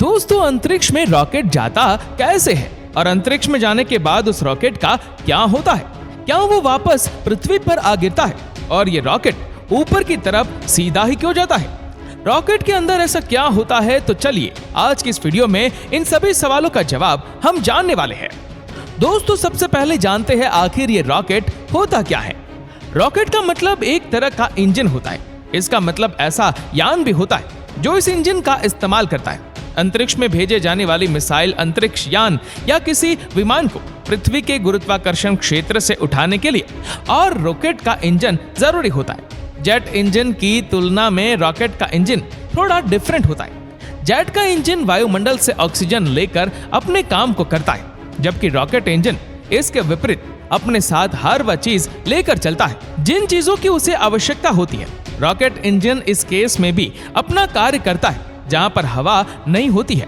दोस्तों, अंतरिक्ष में रॉकेट जाता कैसे है और अंतरिक्ष में जाने के बाद उस रॉकेट का क्या होता है? क्या वो वापस पृथ्वी पर आ गिरता है? और ये रॉकेट ऊपर की तरफ सीधा ही क्यों जाता है? रॉकेट के अंदर ऐसा क्या होता है? तो चलिए आज की इस वीडियो में इन सभी सवालों का जवाब हम जानने वाले हैं। दोस्तों, सबसे पहले जानते हैं आखिर ये रॉकेट होता क्या है। रॉकेट का मतलब एक तरह का इंजन होता है। इसका मतलब ऐसा यान भी होता है जो इस इंजन का इस्तेमाल करता है अंतरिक्ष में भेजे जाने वाली मिसाइल, अंतरिक्ष यान या किसी विमान को पृथ्वी के गुरुत्वाकर्षण क्षेत्र से उठाने के लिए। और रॉकेट का इंजन जरूरी होता है। जेट इंजन की तुलना में रॉकेट का इंजन थोड़ा डिफरेंट होता है। जेट का इंजन वायुमंडल से ऑक्सीजन लेकर अपने काम को करता है, जबकि रॉकेट इंजन इसके विपरीत अपने साथ हर वह चीज लेकर चलता है जिन चीजों की उसे आवश्यकता होती है। रॉकेट इंजन इस केस में भी अपना कार्य करता है जहां पर हवा नहीं होती है।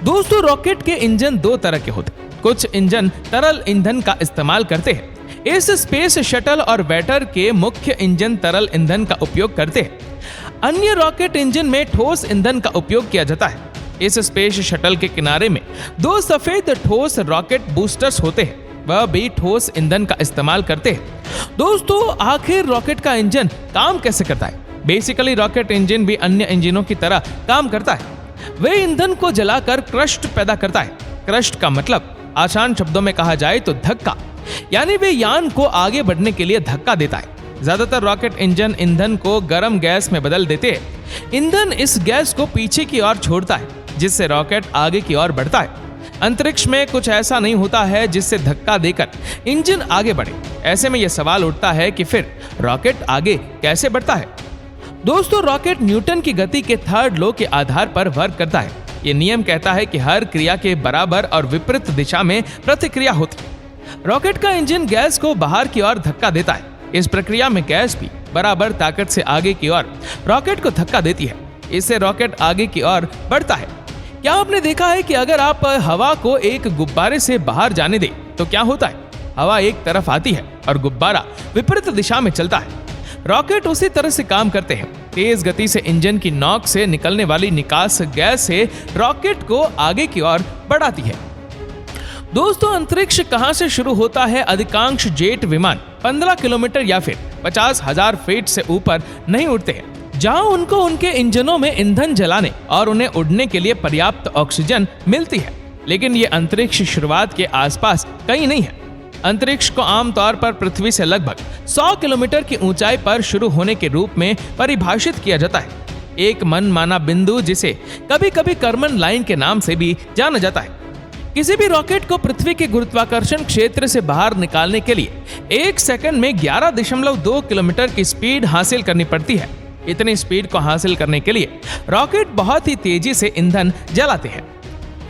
दोस्तों, रॉकेट के इंजन दो तरह के होते हैं। कुछ इंजन तरल ईंधन का इस्तेमाल करते हैं। इस स्पेस शटल और वेटर के मुख्य इंजन तरल ईंधन का उपयोग करते हैं। अन्य रॉकेट इंजन में ठोस ईंधन का उपयोग किया जाता है। इस स्पेस शटल के किनारे में दो सफेद ठोस रॉकेट बूस्टर्स होते हैं, वह भी ठोस ईंधन का इस्तेमाल करते हैं। दोस्तों, आखिर रॉकेट का इंजन काम कैसे करता है? बेसिकली रॉकेट इंजन भी अन्य इंजनों की तरह काम करता है। वे ईंधन को जलाकर क्रस्ट पैदा करता है। क्रस्ट का मतलब आसान शब्दों में कहा जाए तो धक्का, यानी वे यान को आगे बढ़ने के लिए धक्का देता है। ज्यादातर रॉकेट इंजन ईंधन को गर्म गैस में बदल देते हैं। ईंधन इस गैस को पीछे की ओर छोड़ता है, जिससे रॉकेट आगे की ओर बढ़ता है। अंतरिक्ष में कुछ ऐसा नहीं होता है जिससे धक्का देकर इंजन आगे बढ़े। ऐसे में यह सवाल उठता है कि फिर रॉकेट आगे कैसे बढ़ता है? दोस्तों, रॉकेट न्यूटन की गति के थर्ड लॉ के आधार पर वर्क करता है। यह नियम कहता है कि हर क्रिया के बराबर और विपरीत दिशा में प्रतिक्रिया होती है। रॉकेट का इंजन गैस को बाहर की ओर धक्का देता है। इस प्रक्रिया में गैस भी बराबर ताकत से आगे की ओर रॉकेट को धक्का देती है। इससे रॉकेट आगे की ओर बढ़ता है। क्या आपने देखा है कि अगर आप हवा को एक गुब्बारे से बाहर जाने दें तो क्या होता है? हवा एक तरफ आती है और गुब्बारा विपरीत दिशा में चलता है। रॉकेट उसी तरह से काम करते हैं। तेज गति से इंजन की नोक से निकलने वाली निकास गैस से रॉकेट को आगे की ओर बढ़ाती है। दोस्तों, अंतरिक्ष कहां से शुरू होता है? अधिकांश जेट विमान 15 किलोमीटर या फिर 50,000 फीट से ऊपर नहीं उड़ते हैं, जहां उनको उनके इंजनों में ईंधन जलाने और उन्हें उड़ने के लिए पर्याप्त ऑक्सीजन मिलती है। लेकिन ये अंतरिक्ष शुरुआत के आसपास कहीं नहीं है। अंतरिक्ष को आमतौर पर पृथ्वी से लगभग 100 किलोमीटर की ऊंचाई पर शुरू होने के रूप में परिभाषित किया जाता है। एक मनमाना बिंदु, जिसे कभी कभी कर्मन लाइन के नाम से भी जाना जाता है। किसी भी रॉकेट को पृथ्वी के गुरुत्वाकर्षण क्षेत्र से बाहर निकालने के लिए 1 सेकंड में 11.2 किलोमीटर की स्पीड हासिल करनी पड़ती है। इतनी स्पीड को हासिल करने के लिए रॉकेट बहुत ही तेजी से ईंधन जलाते हैं।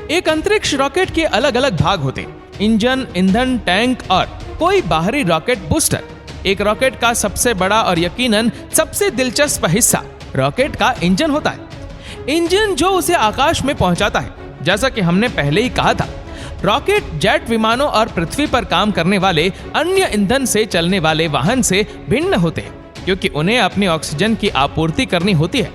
एक अंतरिक्ष रॉकेट के अलग अलग भाग होते हैं: इंजन, ईंधन टैंक और कोई बाहरी रॉकेट बूस्टर। एक रॉकेट का सबसे बड़ा और यकीनन सबसे दिलचस्प हिस्सा रॉकेट का इंजन होता है। इंजन जो उसे आकाश में पहुंचाता है। जैसा कि हमने पहले ही कहा था, रॉकेट जेट विमानों और पृथ्वी पर काम करने वाले अन्य ईंधन से चलने वाले वाहन से भिन्न होते हैं, क्योंकि उन्हें अपनी ऑक्सीजन की आपूर्ति करनी होती है।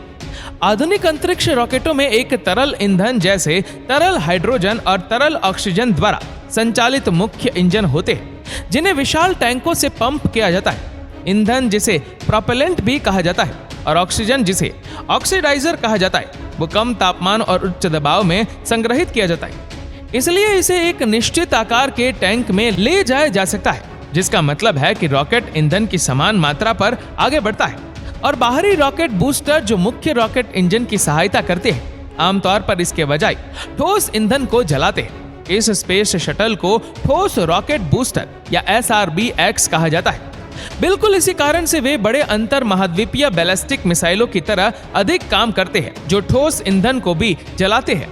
आधुनिक अंतरिक्ष रॉकेटों में एक तरल ईंधन जैसे तरल हाइड्रोजन और तरल ऑक्सीजन द्वारा संचालित मुख्य इंजन होते हैं, जिन्हें विशाल टैंकों से पंप किया जाता है। ईंधन, जिसे प्रोपेलेंट भी कहा जाता है, और ऑक्सीजन, जिसे ऑक्सीडाइजर कहा जाता है, वो कम तापमान और उच्च दबाव में संग्रहित किया जाता है। इसलिए इसे एक निश्चित आकार के टैंक में ले जाया जा सकता है, जिसका मतलब है कि रॉकेट ईंधन की समान मात्रा पर आगे बढ़ता है। और बाहरी रॉकेट बूस्टर, जो मुख्य रॉकेट इंजन की सहायता करते हैं, आमतौर पर इसके बजाय ठोस ईंधन को जलाते हैं। इस स्पेस शटल को ठोस रॉकेट बूस्टर या SRBX कहा जाता है। बिल्कुल इसी कारण से वे बड़े अंतर महाद्वीपीय बैलिस्टिक मिसाइलों की तरह अधिक काम करते हैं, जो ठोस ईंधन को भी जलाते हैं।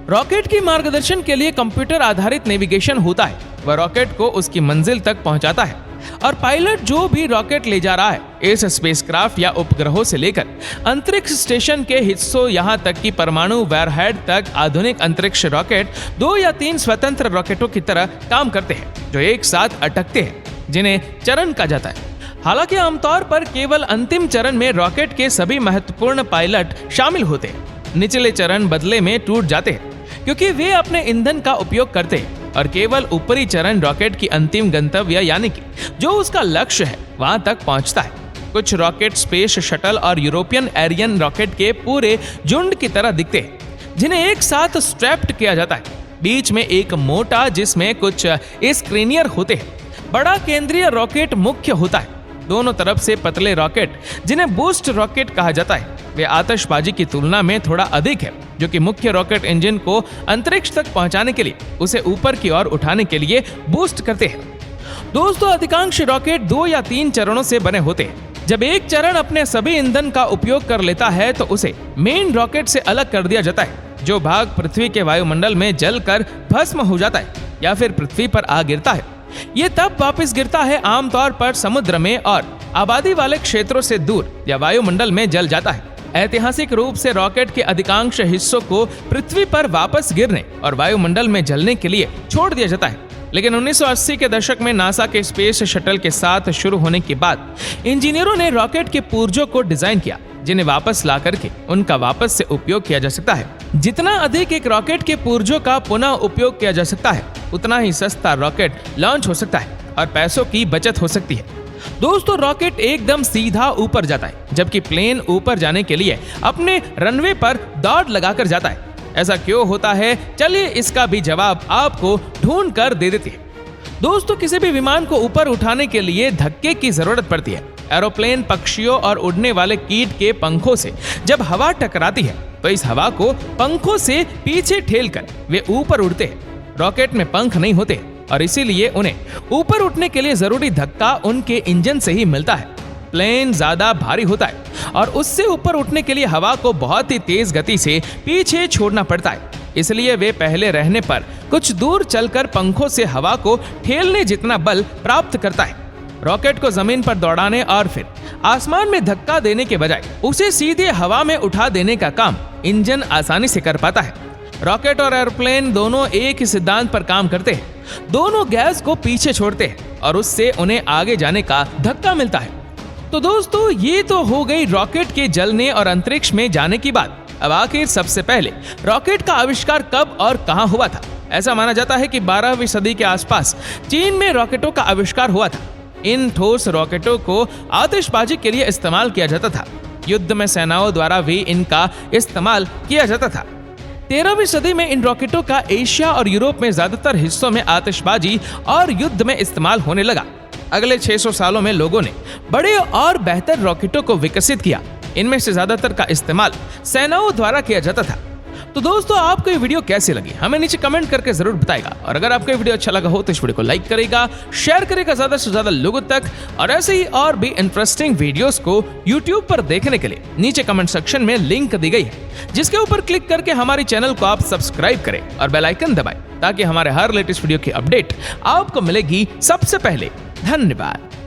रॉकेट की मार्गदर्शन के लिए कंप्यूटर आधारित नेविगेशन होता है। वह रॉकेट को उसकी मंजिल तक पहुंचाता है, और पायलट जो भी रॉकेट ले जा रहा है, इस स्पेसक्राफ्ट या उपग्रहों से लेकर अंतरिक्ष स्टेशन के हिस्सों, यहां तक कि परमाणु वैरहेड तक, आधुनिक अंतरिक्ष रॉकेट 2 या 3 स्वतंत्र रॉकेटों की तरह काम करते हैं, जो एक साथ अटकते हैं, जिन्हें चरण कहा जाता है। हालांकि आमतौर पर केवल अंतिम चरण में रॉकेट के सभी महत्वपूर्ण पायलट शामिल होते हैं। निचले चरण बदले में टूट जाते हैं क्योंकि वे अपने ईंधन का उपयोग करते हैं और केवल ऊपरी चरण रॉकेट की अंतिम गंतव्य यानी कि जो उसका लक्ष्य है वहां तक पहुंचता है। कुछ रॉकेट स्पेस शटल और यूरोपियन एरियन रॉकेट के पूरे झुंड की तरह दिखते हैं जिन्हें एक साथ स्ट्रैप्ड किया जाता है। बीच में एक मोटा जिसमें कुछ स्क्रीनियर होते हैं, बड़ा केंद्रीय रॉकेट मुख्य होता है। दोनों तरफ से पतले रॉकेट जिन्हें बूस्ट रॉकेट कहा जाता है, वे आतिशबाजी की तुलना में थोड़ा अधिक है, जो कि मुख्य रॉकेट इंजन को अंतरिक्ष तक पहुंचाने के लिए उसे ऊपर की ओर उठाने के लिए बूस्ट करते हैं। दोस्तों, अधिकांश रॉकेट 2 या 3 चरणों से बने होते हैं। जब एक चरण अपने सभी ईंधन का उपयोग कर लेता है तो उसे मेन रॉकेट से अलग कर दिया जाता है, जो भाग पृथ्वी के वायुमंडल में जलकर भस्म हो जाता है या फिर पृथ्वी पर आ गिरता है। ये तब वापस गिरता है आमतौर पर समुद्र में और आबादी वाले क्षेत्रों से दूर या वायुमंडल में जल जाता है। ऐतिहासिक रूप से रॉकेट के अधिकांश हिस्सों को पृथ्वी पर वापस गिरने और वायुमंडल में जलने के लिए छोड़ दिया जाता है। लेकिन 1980 के दशक में नासा के स्पेस शटल के साथ शुरू होने के बाद इंजीनियरों ने रॉकेट के पुर्जों को डिजाइन किया जिन्हें वापस ला करके उनका वापस से उपयोग किया जा सकता है। जितना अधिक एक रॉकेट के पुर्जों का पुनः उपयोग किया जा सकता है, उतना ही सस्ता रॉकेट लॉन्च हो सकता है और पैसों की बचत हो सकती है। दोस्तों, रॉकेट एकदम सीधा ऊपर जाता है, जबकि प्लेन ऊपर जाने के लिए अपने रनवे पर दौड़ लगाकर जाता है। ऐसा क्यों होता है? चलिए इसका भी जवाब आपको ढूंढ कर दे देते हैं। दोस्तों, किसी भी विमान को ऊपर उठाने के लिए धक्के की जरूरत पड़ती है। एरोप्लेन पक्षियों और उड़ने वाले कीट के पंखों से जब हवा टकराती है तो इस हवा को पंखों से पीछे ठेलकर वे ऊपर उड़ते हैं। रॉकेट में पंख नहीं होते और इसीलिए उन्हें ऊपर उठने के लिए जरूरी धक्का उनके इंजन से ही मिलता है। प्लेन ज्यादा भारी होता है और उससे ऊपर उठने के लिए हवा को बहुत ही तेज गति से पीछे छोड़ना पड़ता है। इसलिए वे पहले रहने पर कुछ दूर चलकर पंखों से हवा को ठेलने जितना बल प्राप्त करता है। रॉकेट को जमीन पर दौड़ाने और फिर आसमान में धक्का देने के बजाय उसे सीधे हवा में उठा देने का काम इंजन आसानी से कर पाता है। रॉकेट और एयरप्लेन दोनों एक ही सिद्धांत पर काम करते हैं। दोनों गैस को पीछे छोड़ते हैं और उससे उन्हें आगे जाने का धक्का मिलता है। तो दोस्तों, ये तो हो गई रॉकेट के जलने और अंतरिक्ष में जाने की बात। अब आखिर सबसे पहले रॉकेट का आविष्कार कब और कहां हुआ था? ऐसा माना जाता है कि 12वीं सदी के आसपास चीन में रॉकेटों का आविष्कार हुआ था। इन ठोस रॉकेटों को आतिशबाजी के लिए इस्तेमाल किया जाता था। युद्ध में सेनाओं द्वारा भी इनका इस्तेमाल किया जाता था। 13वीं सदी में इन रॉकेटों का एशिया और यूरोप में ज्यादातर हिस्सों में आतिशबाजी और युद्ध में इस्तेमाल होने लगा। अगले 600 सालों में लोगों ने बड़े और बेहतर रॉकेटों को विकसित किया। इनमें से ज्यादातर का इस्तेमाल सेनाओं द्वारा किया जाता था। तो दोस्तों, आपको ये वीडियो कैसी लगी हमें नीचे कमेंट करके जरूर बताएगा। और अगर आपको ये वीडियो अच्छा लगा हो तो इस वीडियो को लाइक करेगा, शेयर करेगा ज्यादा से ज्यादा लोगों तक। और ऐसे ही और भी इंटरेस्टिंग वीडियोस को यूट्यूब पर देखने के लिए नीचे कमेंट सेक्शन में लिंक दी गई है, जिसके ऊपर क्लिक करके हमारे चैनल को आप सब्सक्राइब करें और बेल आइकन दबाएं ताकि हमारे हर लेटेस्ट वीडियो की अपडेट आपको मिलेगी सबसे पहले। धन्यवाद।